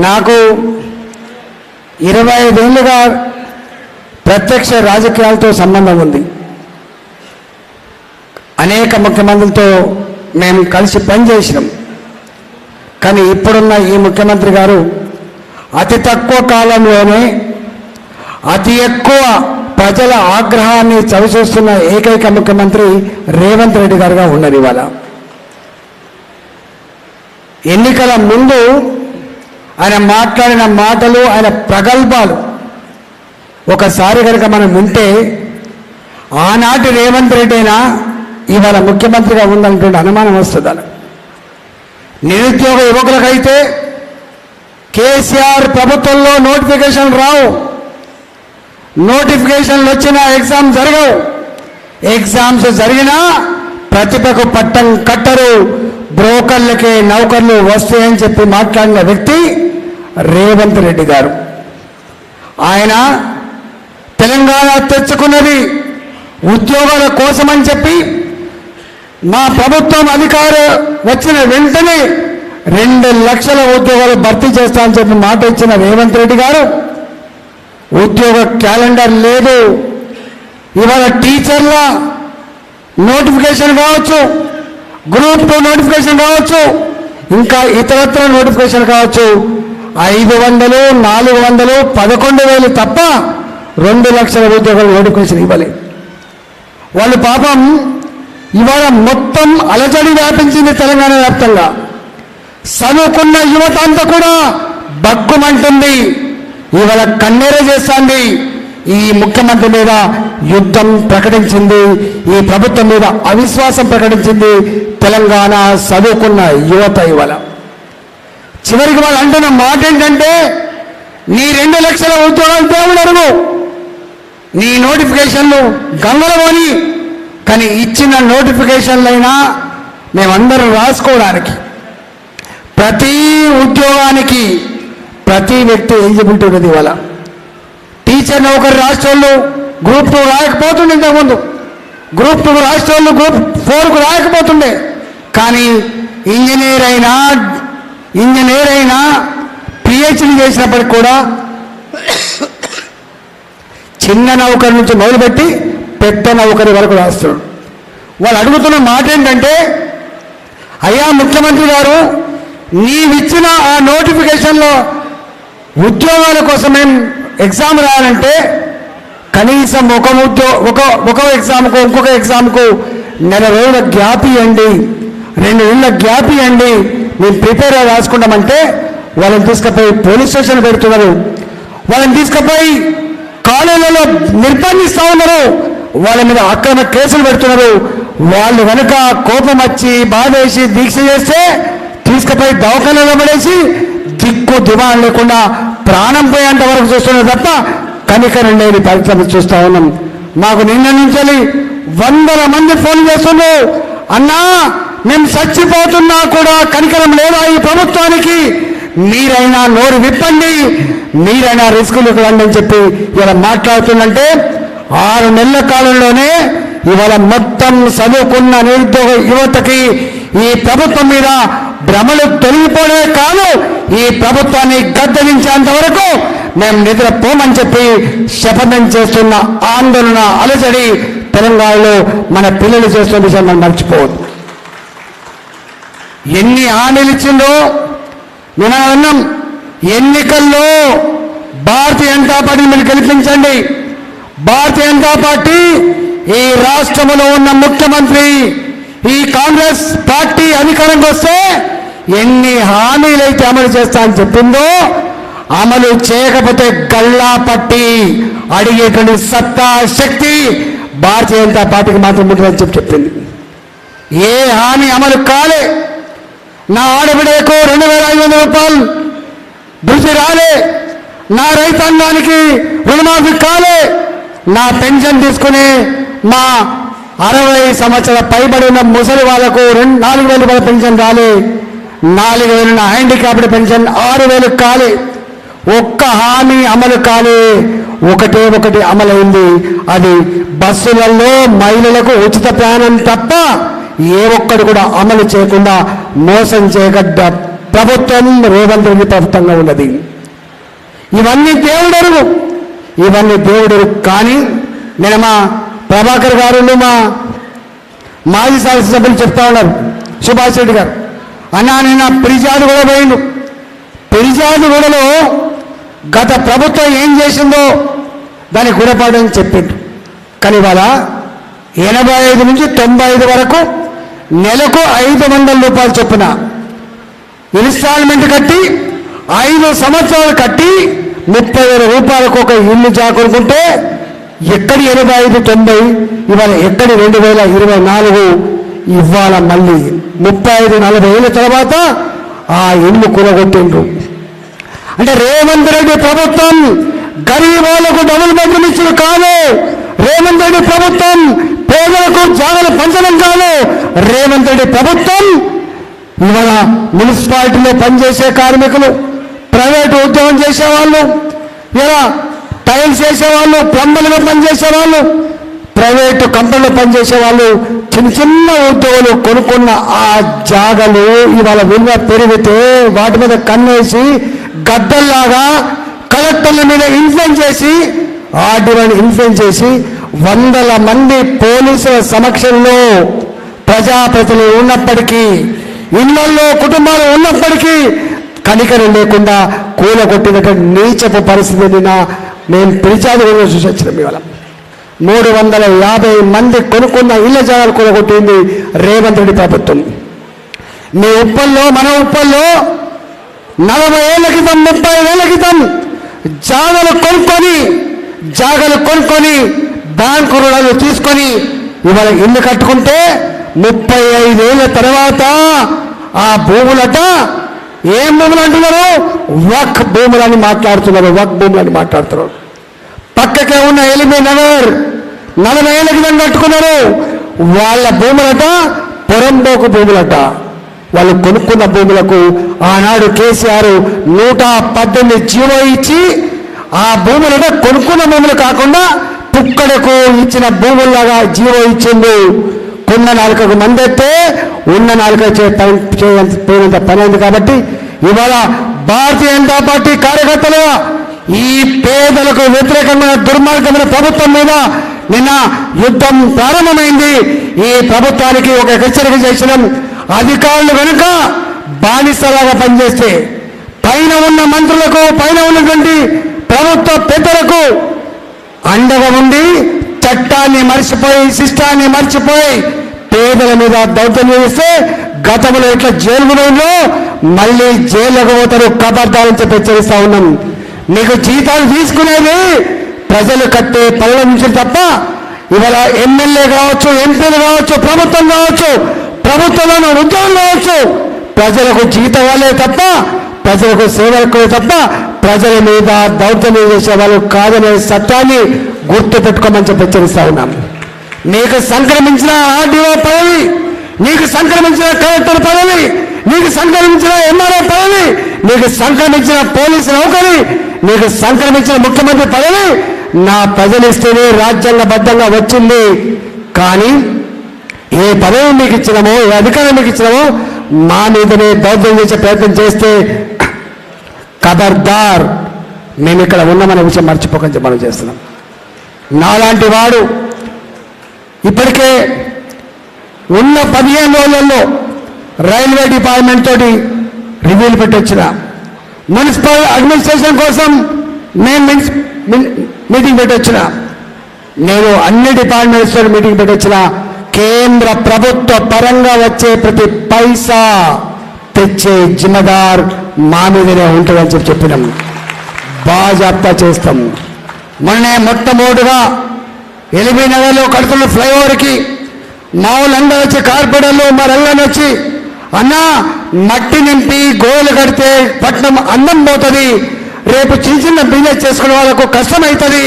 నాకు 25 ఏళ్ళుగా ప్రత్యక్ష రాజకీయాలతో సంబంధం ఉంది. అనేక ముఖ్యమంత్రులతో మేము కలిసి పనిచేసినాం. కానీ ఇప్పుడున్న ఈ ముఖ్యమంత్రి గారు అతి తక్కువ కాలంలోనే అతి ఎక్కువ ప్రజల ఆగ్రహాన్ని చవిచూస్తున్న ఏకైక ముఖ్యమంత్రి రేవంత్ రెడ్డి గారుగా ఉన్నది. ఇవాళ ఎన్నికల ముందు ఆయన మాట్లాడిన మాటలు, ఆయన ప్రగల్భాలు ఒకసారి కనుక మనం వింటే ఆనాటి రేవంత్ రెడ్డినా ఇవాళ ముఖ్యమంత్రిగా ఉందన్నటువంటి అనుమానం వస్తుంది. అలా నిరుద్యోగ యువకులకైతే కేసీఆర్ ప్రభుత్వంలో నోటిఫికేషన్ రావు, నోటిఫికేషన్లు వచ్చినా ఎగ్జామ్ జరగవు, ఎగ్జామ్స్ జరిగినా ప్రతిభకు పట్టం కట్టరు, బ్రోకర్లకే నౌకర్లు వస్తాయని చెప్పి మాట్లాడిన వ్యక్తి రేవంత్ రెడ్డి గారు. ఆయన తెలంగాణ తెచ్చుకున్నది ఉద్యోగాల కోసమని చెప్పి మా ప్రభుత్వం అధికారం వచ్చిన వెంటనే 2 లక్షల ఉద్యోగాలు భర్తీ చేస్తామని చెప్పి మాట ఇచ్చిన రేవంత్ రెడ్డి గారు ఉద్యోగ క్యాలెండర్ లేదు. ఇవాళ టీచర్ల నోటిఫికేషన్ కావచ్చు, గ్రూప్ 2 నోటిఫికేషన్ కావచ్చు, ఇంకా ఇతరత్ర నోటిఫికేషన్ కావచ్చు, 500, 400, 11,000 తప్ప 2 లక్షల ఉద్యోగాలు నోటిఫికేషన్ ఇవ్వలేదు. వాళ్ళు పాపం ఇవాళ మొత్తం అలజడి వ్యాపించింది తెలంగాణ వ్యాప్తంగా. చదువుకున్న యువత అంతా కూడా బగ్గుమంటుంది, ఇవాళ కన్నెర చేస్తుంది. ఈ ముఖ్యమంత్రి మీద యుద్ధం ప్రకటించింది, ఈ ప్రభుత్వం మీద అవిశ్వాసం ప్రకటించింది తెలంగాణ చదువుకున్న యువత. ఇవాళ చివరికి వాళ్ళు అంటున్న మాట ఏంటంటే, నీ 2 లక్షల ఉద్యోగాలు దేవుడు అడుగు, నీ నోటిఫికేషన్లు గంగలమోని, కానీ ఇచ్చిన నోటిఫికేషన్లైనా మేమందరం రాసుకోవడానికి ప్రతి ఉద్యోగానికి ప్రతి వ్యక్తి ఎలిజిబిలిటీ ఉన్నది. ఇవాళ టీచర్ నౌకరి రాష్ట్రాల్లో గ్రూప్ 2 రాయకపోతుండే, ఇంతకుముందు గ్రూప్ 2 రాష్ట్రాల్లో గ్రూప్ 4కు రాయకపోతుండే. కానీ ఇంజనీర్ అయినా పిహెచ్డి చేసినప్పటికి కూడా చిన్న నౌకరి నుంచి మొదలుపెట్టి పెద్ద నౌకరి వరకు రాస్తున్నాడు. వాళ్ళు అడుగుతున్న మాట ఏంటంటే, అయ్యా ముఖ్యమంత్రి గారు, నీవిచ్చిన ఆ నోటిఫికేషన్లో ఉద్యోగాల కోసం మేము ఎగ్జామ్ రాయాలంటే కనీసం ఒక ఎగ్జామ్కు ఇంకొక ఎగ్జామ్కు 1 రోజుల గ్యాప్ ఇవ్వండి, 2 నెలల గ్యాప్ ఇవ్వండి, మేము ప్రిపేర్ అయ్యి రాసుకుంటామంటే వాళ్ళని తీసుకుపోయి పోలీస్ స్టేషన్ పెడుతున్నారు, వాళ్ళని తీసుకుపోయి కాలేజీలలో నిర్బంధిస్తూ ఉన్నారు, వాళ్ళ మీద అక్రమ కేసులు పెడుతున్నారు. వాళ్ళు కనుక కోపం వచ్చి బాధేసి దీక్ష చేస్తే తీసుకుపోయి దవాఖానలో పడేసి దిక్కు దివాన్ లేకుండా ప్రాణం పోయేంత వరకు చూస్తున్నారు తప్ప కనికరం లేని పరిస్థితి చూస్తూ ఉన్నాం. మాకు నిన్న నుంచి 100 మంది ఫోన్ చేస్తున్నారు, అన్నా మేము చచ్చిపోతున్నా కూడా కనికరం లేదా ఈ ప్రభుత్వానికి, మీరైనా నోరు విప్పండి, మీరైనా రిస్కులకు రండి అని చెప్పి ఇలా మాట్లాడుతుందంటే 6 నెలల కాలంలోనే ఇవాళ మొత్తం చదువుకున్న నిరుద్యోగ యువతకి ఈ ప్రభుత్వం మీద భ్రమలు తొలగిపోవడే కాదు, ఈ ప్రభుత్వాన్ని గద్దెదించేంత వరకు మేము నిద్రపోమని చెప్పి శపథం చేస్తున్న ఆందోళన అలజడి తెలంగాణలో మన పిల్లలు చేస్తున్న విషయం మనం మర్చిపోవద్దు. ఎన్ని హామీలు ఇచ్చిందో నేను అన్నాం, ఎన్నికల్లో భారతీయ జనతా పార్టీ మీరు గెలిపించండి, భారతీయ జనతా పార్టీ ఈ రాష్ట్రంలో ఉన్న ముఖ్యమంత్రి ఈ కాంగ్రెస్ పార్టీ అధికారంకి వస్తే ఎన్ని హామీలైతే అమలు చేస్తా అని చెప్పిందో అమలు చేయకపోతే గల్లా పట్టి అడిగేటువంటి సత్తా శక్తి భారతీయ జనతా పార్టీకి మాత్రం ఉంటుందని చెప్పింది. ఏ హామీ అమలు కాలే, నా ఆడబిడ్డకు 2,500 రూపాయలు భృతి రాలే, నా రైతాంగానికి రుణమాఫీ కాలే, నా పెన్షన్ తీసుకుని మా 60 సంవత్సరాల పైబడి ఉన్న ముసలి వాళ్లకు 4,000 రూపాయల పెన్షన్ రాలే, 4,000 ఉన్న హ్యాండిక్యాప్డ్ పెన్షన్ 6,000 కాలే, ఒక్క హామీ అమలు కాలే. ఒకటి అమలైంది, అది బస్సులలో మహిళలకు ఉచిత ప్రయాణం తప్ప ఏ ఒక్కడు కూడా అమలు చేయకుండా మోసం చేయగడ్డ ప్రభుత్వం రేవంత్ రెడ్డి ప్రభుత్వంగా ఉన్నది. ఇవన్నీ దేవుడరు, ఇవన్నీ దేవుడు. కానీ నేను మా ప్రభాకర్ గారు, మా మాజీ శాసనసభ్యులు చెప్తా ఉన్నారు, సుభాష్ రెడ్డి గారు, అన్నా నేను పిరిజాది కూడా పోయిండు. పిరిజాది గూడలో గత ప్రభుత్వం ఏం చేసిందో దానికి గుణపాఠం చెప్పిండు. కానీ ఇవాళ 85 నుంచి 95 వరకు నెలకు 500 రూపాయలు చొప్పున ఇన్స్టాల్మెంట్ కట్టి 5 సంవత్సరాలు కట్టి 30,000 రూపాయలకు ఒక ఇల్లు జాకొనుకుంటే ఎక్కడి 85, 90, ఇవాళ ఎక్కడి 2024 ఇవాళ మళ్ళీ 35-40 ఏళ్ళ తర్వాత ఆ ఇల్లు కూలగొట్టిండ్రు. అంటే రేవంత్ రెడ్డి ప్రభుత్వం గరీబులకు డబుల్ బెడ్రూమ్ ఇచ్చిన కాదు, రేవంత్ రెడ్డి ప్రభుత్వం పేదలకు జాగలు పంచడం కాదు, రేవంత్ రెడ్డి ప్రభుత్వం ఇవాళ మున్సిపాలిటీలో పనిచేసే కార్మికులు, ప్రైవేటు ఉద్యోగం చేసేవాళ్ళు, ఇలా టైల్స్ చేసేవాళ్ళు, ప్లంబర్లుగా పనిచేసేవాళ్ళు, ప్రైవేటు కంపెనీలో పనిచేసే వాళ్ళు, చిన్న చిన్న ఉద్యోగులు కొనుక్కున్న ఆ జాగలు ఇవాళ విలువ పెరిగితే వాటి మీద కన్నేసి గద్దల్లాగా కలెక్టర్ల మీద ఇన్ఫ్లుయెన్స్ చేసి, ఆర్డీఓని ఇన్ఫ్లుయెన్స్ చేసి 100 మంది పోలీసుల సమక్షంలో ప్రజాప్రతినిధులు ఉన్నప్పటికీ, ఇళ్లలో కుటుంబాలు ఉన్నప్పటికీ కనికరం లేకుండా కూలగొట్టినటువంటి నీచపు పరిస్థితిని మేము పిలిచాది చూసి వచ్చినాం. ఇవాళ 350 మంది కొనుక్కున్న ఇళ్ల జాగాలు కూలగొట్టింది రేవంత్ రెడ్డి ప్రభుత్వం. మీ ఉప్పల్లో, మన ఉప్పల్లో 40 ఏళ్ల క్రితం, 30 ఏళ్ల క్రితం జాగలు కొనుక్కొని బ్యాంకు రుణాలు తీసుకొని ఇవాళ ఇల్లు కట్టుకుంటే 35 ఏళ్ల తర్వాత ఆ భూములట ఏం భూములు అంటున్నారు? వక్ భూములని మాట్లాడుతున్నారు, వక్ భూములని మాట్లాడుతున్నారు. పక్కకే ఉన్న ఎలిబీ నగర్ 40 ఏళ్ల క్రితం కట్టుకున్నారు. వాళ్ళ భూములట పొరంబోకు భూములట. వాళ్ళు కొనుక్కున్న భూములకు ఆనాడు కేసీఆర్ 118 జీవో ఇచ్చి ఆ భూములట కొనుక్కున్న భూములు కాకుండా పుక్కడకు ఇచ్చిన భూముల్లాగా జీవో ఇచ్చిండు. కొన్న నాలుకకు మందెత్తే ఉన్న నాలుక పోయినంత పని అయింది. కాబట్టి ఇవాళ భారతీయ జనతా పార్టీ కార్యకర్తలుగా ఈ పేదలకు వ్యతిరేకమైన దుర్మార్గమైన ప్రభుత్వం మీద నిన్న యుద్ధం ప్రారంభమైంది. ఈ ప్రభుత్వానికి ఒక హెచ్చరిక చేసినాం. అధికారులు కనుక బానిసలాగా పనిచేస్తే పైన ఉన్న మంత్రులకు, పైన ఉన్నటువంటి ప్రభుత్వ పెద్దలకు అండగా ఉండి చట్టాన్ని మర్చిపోయి, శిష్టాన్ని మర్చిపోయి పేదల మీద దౌర్జన్యం చేస్తే గతంలో ఇట్లా జైలులో మళ్ళీ జైలుకు పోతారు, ఖబర్దారించి హెచ్చరిస్తా ఉన్నాం. మీకు జీతాలు తీసుకునేది ప్రజలు కట్టే పనుల నుంచి తప్ప ఇవాళ ఎమ్మెల్యే కావచ్చు, ఎంపీలు కావచ్చు, ప్రభుత్వం కావచ్చు, ప్రభుత్వంలోని ఉద్యోగం కావచ్చు, ప్రజలకు జీతం వాళ్ళే తప్ప, ప్రజలకు సేవలు తప్ప ప్రజల మీద దౌర్జన్యం చేసే వాళ్ళు కాదనే సత్యాన్ని గుర్తు పెట్టుకోమని చెప్పి హెచ్చరిస్తా ఉన్నాం. నీకు సంక్రమించిన ఆర్డీఓ పదవి, నీకు సంక్రమించిన కలెక్టర్ పదవి, నీకు సంక్రమించిన ఎంఆర్ఓ పదవి, నీకు సంక్రమించిన పోలీసు నౌకరి, నీకు సంక్రమించిన ముఖ్యమంత్రి పదవి నా ప్రజలిస్తేనే రాజ్యాంగబద్ధంగా వచ్చింది. కానీ ఏ పదవి మీకు ఇచ్చినామో, ఏ అధికారం మీకు ఇచ్చినామో మా మీదనే దౌర్జన్యం చేసే ప్రయత్నం చేస్తే ఖబర్దార్, మేము ఇక్కడ ఉన్నామనే విషయం మర్చిపోకని చెప్పి మనం చేస్తున్నాం. నాలాంటి వాడు ఇప్పటికే ఉన్న 15 రోజులలో రైల్వే డిపార్ట్మెంట్ తోటి రివ్యూలు పెట్టొచ్చిన, మున్సిపల్ అడ్మినిస్ట్రేషన్ కోసం మేము మీటింగ్ పెట్టొచ్చిన, నేను అన్ని డిపార్ట్మెంట్స్ తోటి మీటింగ్ పెట్టొచ్చిన. కేంద్ర ప్రభుత్వ పరంగా వచ్చే ప్రతి పైసా తెచ్చే జిమ్మదార్ మా మీదనే ఉంటుందని చెప్పినాం. బాజాప్తా చేస్తాం. మొట్టమొదటిగా ఎల్బీ నగర్లో కడుతున్న ఫ్లైఓవర్కి మా వాళ్ళందరూ వచ్చి, కార్పొరేటర్లు మా రంగాన్ని వచ్చి, అన్నా మట్టి నింపి గోడలు కడితే పట్నం అందం పోతుంది, రేపు చిన్న చిన్న బిజినెస్ చేసుకునే వాళ్ళకు కష్టమవుతుంది,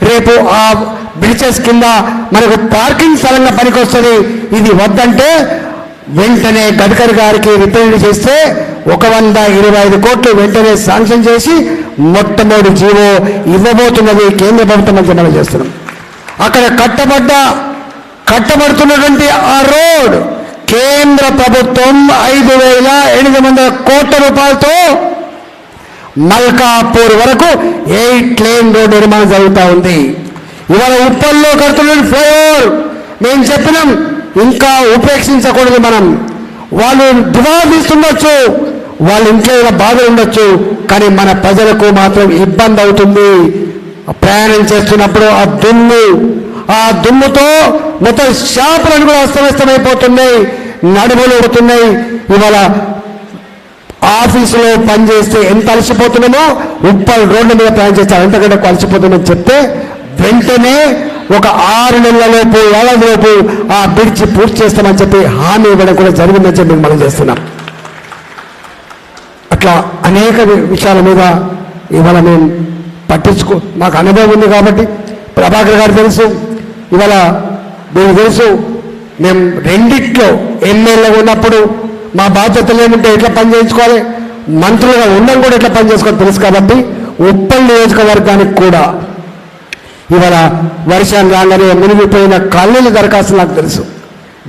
రేపు ఆ బ్రిడ్జెస్ కింద మనకు పార్కింగ్ స్థలంగా పనికొస్తుంది, ఇది వద్దంటే వెంటనే గడ్కరీ గారికి రిప్రజెంట్ చేస్తే 125 కోట్లు వెంటనే శాంక్షన్ చేసి మొట్టమొదటి జీవో ఇవ్వబోతున్నది కేంద్ర ప్రభుత్వం అని మనం చేస్తున్నాం. అక్కడ కట్టబడుతున్నటువంటి ఆ రోడ్ కేంద్ర ప్రభుత్వం 5,800 కోట్ల రూపాయలతో మల్కాపూర్ వరకు 8 లేన్ రోడ్ నిర్మాణం జరుగుతూ ఉంది. ఇవాళ ఉప్పల్లో కడుతున్న ఫ్లైఓవర్ మేము చెప్పినాం, ఇంకా ఉపేక్షించకూడదు. మనం వాళ్ళు దివాళీస్తుండొచ్చు, వాళ్ళ ఇంట్లో బాధలు ఉండొచ్చు, కానీ మన ప్రజలకు మాత్రం ఇబ్బంది అవుతుంది. ప్రయాణం చేస్తున్నప్పుడు ఆ దుమ్ముతో మొత్తం షాపులను కూడా అస్తవ్యస్తమైపోతున్నాయి, నడుములు అవుతున్నాయి. ఇవాళ ఆఫీసులో పనిచేస్తే ఎంత అలసిపోతున్నామో ఉప్పల్ రోడ్ల మీద ప్రయాణం చేస్తే ఎంతకంటే అలసిపోతుందని చెప్తే వెంటనే ఒక 6 నెలల లోపు 7 లోపు ఆ బ్రిడ్జి పూర్తి చేస్తామని చెప్పి హామీ ఇవ్వడం కూడా జరిగిందని చెప్పి మనం చేస్తున్నాం. అట్లా అనేక విషయాల మీద ఇవాళ మేము మాకు అనుభవం ఉంది కాబట్టి ప్రభాకర్ గారు తెలుసు, ఇవాళ మీకు తెలుసు, మేము రెండిట్లో ఎమ్మెల్యేగా ఉన్నప్పుడు మా బాధ్యతలు ఏముంటే ఎట్లా పని చేయించుకోవాలి, మంత్రులుగా ఉండడం కూడా ఎట్లా పని చేసుకోవాలి తెలుసు. కాబట్టి ఉప్పల్ నియోజకవర్గానికి కూడా ఇవాళ వర్షం రాగానే మునిగిపోయిన కాలనీల దరఖాస్తు నాకు తెలుసు,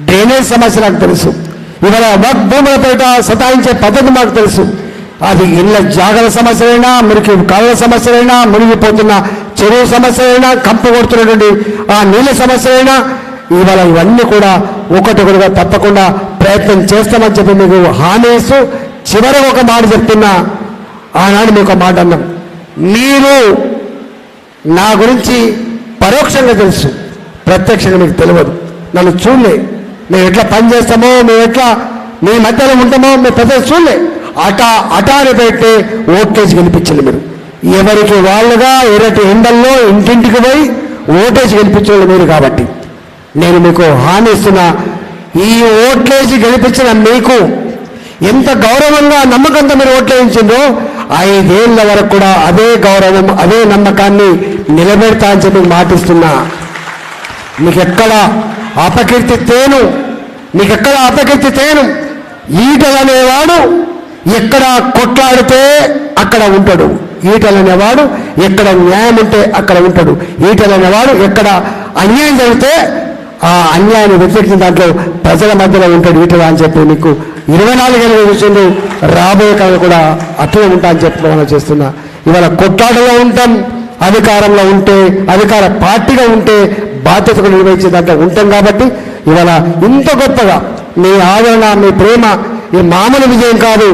డ్రైనేజ్ సమస్య నాకు తెలుసు, ఇవాళ వక్ భూములపేట సతాయించే పద్ధతి మాకు తెలుసు. అది ఇళ్ళ జాగల సమస్యలైనా, మురికి కాలువ సమస్యలైనా, మునిగిపోతున్న చెరువు సమస్యలైనా, కంపు కొడుతున్నటువంటి ఆ నీళ్ళ సమస్యలైనా, ఇవాళ ఇవన్నీ కూడా ఒకటొకటిగా తప్పకుండా ప్రయత్నం చేస్తామని చెప్పి మీకు హామీ ఇస్తూ చివరికి ఒక మాట చెప్తున్నా. ఆనాడు మీకు ఒక మాట అన్నాం, మీరు నా గురించి పరోక్షంగా తెలుసు, ప్రత్యక్షంగా మీకు తెలియదు, నన్ను చూడలే, మేము ఎట్లా పని చేస్తామో, మేము ఎట్లా మీ మధ్యలో ఉంటామో మేము ప్రజలు చూడలే. అటాని పెట్టి ఓటేసి గెలిపించండి. మీరు ఎవరికి వాళ్ళుగా ఎరటి ఎండల్లో ఇంటింటికి పోయి ఓటేసి గెలిపించండి మీరు. కాబట్టి నేను మీకు హామీ ఇస్తున్నా, ఈ ఓట్లేసి గెలిపించిన మీకు ఎంత గౌరవంగా నమ్మకంతో మీరు ఓట్లేయించిందో 5 ఏళ్ల వరకు కూడా అదే గౌరవం అదే నమ్మకాన్ని నిలబెడతా అని చెప్పి మాటిస్తున్నా. మీకెక్కడ అపకీర్తి తేను ఈటలనేవాడు ఎక్కడ కొట్లాడితే అక్కడ ఉంటాడు, ఈటలనేవాడు ఎక్కడ న్యాయం ఉంటే అక్కడ ఉంటాడు, ఈటలనేవాడు ఎక్కడ అన్యాయం జరిగితే ఆ అన్యాయాన్ని వ్యతిరేకించిన దాంట్లో ప్రజల మధ్యలో ఉంటాడు ఈటల అని చెప్పి మీకు 24 ఏళ్ళ విషయంలో రాబోయే కాలం కూడా అట్లే ఉంటా అని చెప్పి మనం చేస్తున్నా. ఇవాళ కొట్లాటలో ఉంటాం, అధికారంలో ఉంటే అధికార పార్టీగా ఉంటే బాధ్యతలు నిర్వహించే దాంట్లో ఉంటాం. కాబట్టి ఇవాళ ఇంత గొప్పగా మీ ఆదరణ మీ ప్రేమ ఈ మామూలు విజయం కాదు.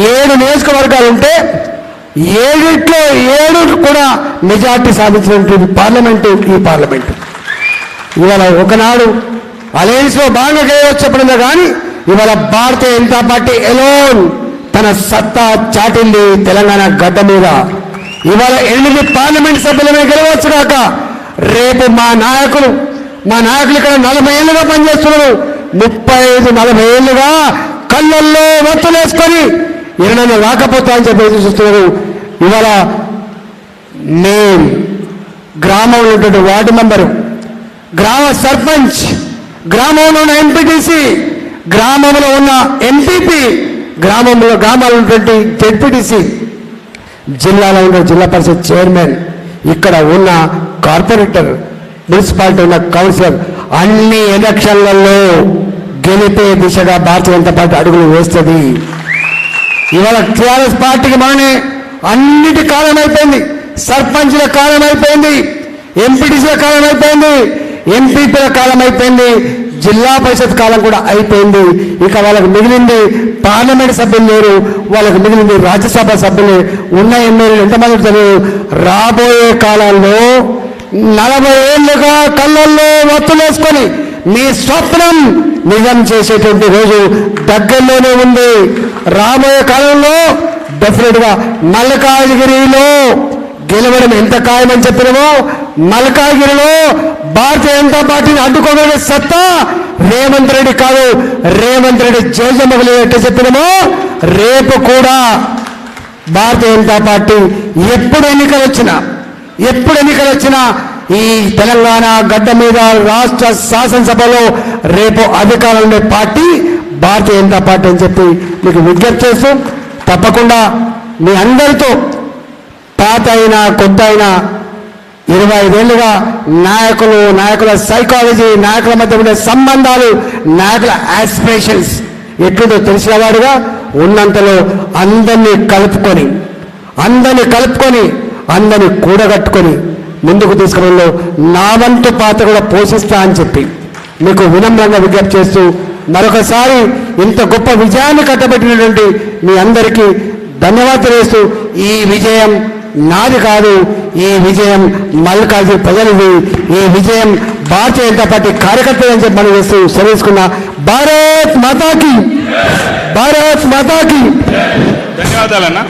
7 నియోజకవర్గాలు ఉంటే 7ట్లో 7 కూడా మెజార్టీ సాధించినటువంటి పార్లమెంటు ఈ పార్లమెంటు. ఇవాళ ఒకనాడు అలయన్స్లో బాగా గెలవచ్చప్పుడుందా కానీ ఇవాళ భారతీయ జనతా పార్టీ ఎలోన్ తన సత్తా చాటింది తెలంగాణ గడ్డ మీద. ఇవాళ 8 పార్లమెంట్ సభ్యులమే గెలవచ్చు కాక రేపు మా నాయకులు ఇక్కడ 40 ఏళ్ళుగా పనిచేస్తున్నారు, 35-40 ఏళ్ళుగా కళ్ళల్లో వత్తులేసుకొని ఏమైనా రాకపోతా అని చెప్పి చూస్తున్నారు. ఇవాళ నేను గ్రామంలో ఉన్నటువంటి వార్డు మెంబరు, గ్రామ సర్పంచ్, గ్రామంలో ఉన్న ఎంపీటీసీ, గ్రామంలో ఉన్న ఎంపీపీ, గ్రామాల్లో ఉన్నటువంటి జెడ్పీటీసీ, జిల్లాలో ఉన్న జిల్లా పరిషత్ చైర్మన్, ఇక్కడ ఉన్న కార్పొరేటర్, మున్సిపాలిటీ ఉన్న కౌన్సిలర్ అన్ని ఎలక్షన్లలో గెలిపే దిశగా భారతీయ జనతా పార్టీ అడుగులు వేస్తుంది. ఇవాళ టీఆర్ఎస్ పార్టీకి మననే అన్నిటి కాలం అయిపోయింది, సర్పంచ్ల కాలం అయిపోయింది, ఎంపీటీసీల కాలం అయిపోయింది, ఎంపీపీల కాలం అయిపోయింది, జిల్లా పరిషత్ కాలం కూడా అయిపోయింది. ఇక వాళ్ళకు మిగిలింది పార్లమెంట్ సభ్యులు లేరు, వాళ్ళకు మిగిలింది రాజ్యసభ సభ్యులు ఉన్న ఎమ్మెల్యేలు ఎంతమంది తెలియదు. రాబోయే కాలంలో 40 ఏళ్ళుగా కళ్ళల్లో వత్తులేసుకొని మీ స్వప్నం నిజం చేసేటువంటి రోజు దగ్గరలోనే ఉంది. రాబోయే కాలంలో డెఫినెట్గా మల్కాజ్గిరిలో గెలవడం ఎంత ఖాయమని చెప్పినామో మల్కాజ్గిరిలో భారతీయ జనతా పార్టీని అడ్డుకోగలిగే సత్తా రేవంత్ రెడ్డి కాదు, రేవంత్ రెడ్డి జేజమ్మగలి ఎట్లా చెప్పినామో రేపు కూడా భారతీయ జనతా పార్టీ ఎప్పుడు ఎన్నికలు వచ్చినా ఈ తెలంగాణ గడ్డ మీద రాష్ట్ర శాసనసభలో రేపు అధికారంలో పార్టీ భారతీయ జనతా పార్టీ అని చెప్పి మీకు విజ్ఞప్తి చేస్తూ తప్పకుండా మీ అందరితో పాత అయినా కొత్త అయినా 25 ఏళ్ళుగా నాయకుల సైకాలజీ, నాయకుల మధ్య ఉండే సంబంధాలు, నాయకుల ఆస్పిరేషన్స్ ఎట్లుందో తెలిసిన వాడుగా ఉన్నంతలో అందరినీ కలుపుకొని అందరినీ కూడగట్టుకొని ముందుకు తీసుకురావడంలో నా వంతు పాత్ర కూడా పోషిస్తా అని చెప్పి మీకు వినమ్రంగా విజ్ఞప్తి చేస్తూ మరొకసారి ఇంత గొప్ప విజయాన్ని కట్టబెట్టినటువంటి మీ అందరికీ ధన్యవాదాలు చేస్తూ ఈ విజయం నాది కాదు, ఈ విజయం మల్కాజ్గిరి ప్రజలది, ఈ విజయం భారతీయ జనతా పార్టీ కార్యకర్తలు అని చెప్పి మనం చేస్తూ సెలవుకున్న భారత్ మాతాకి ధన్యవాదాలన్నా.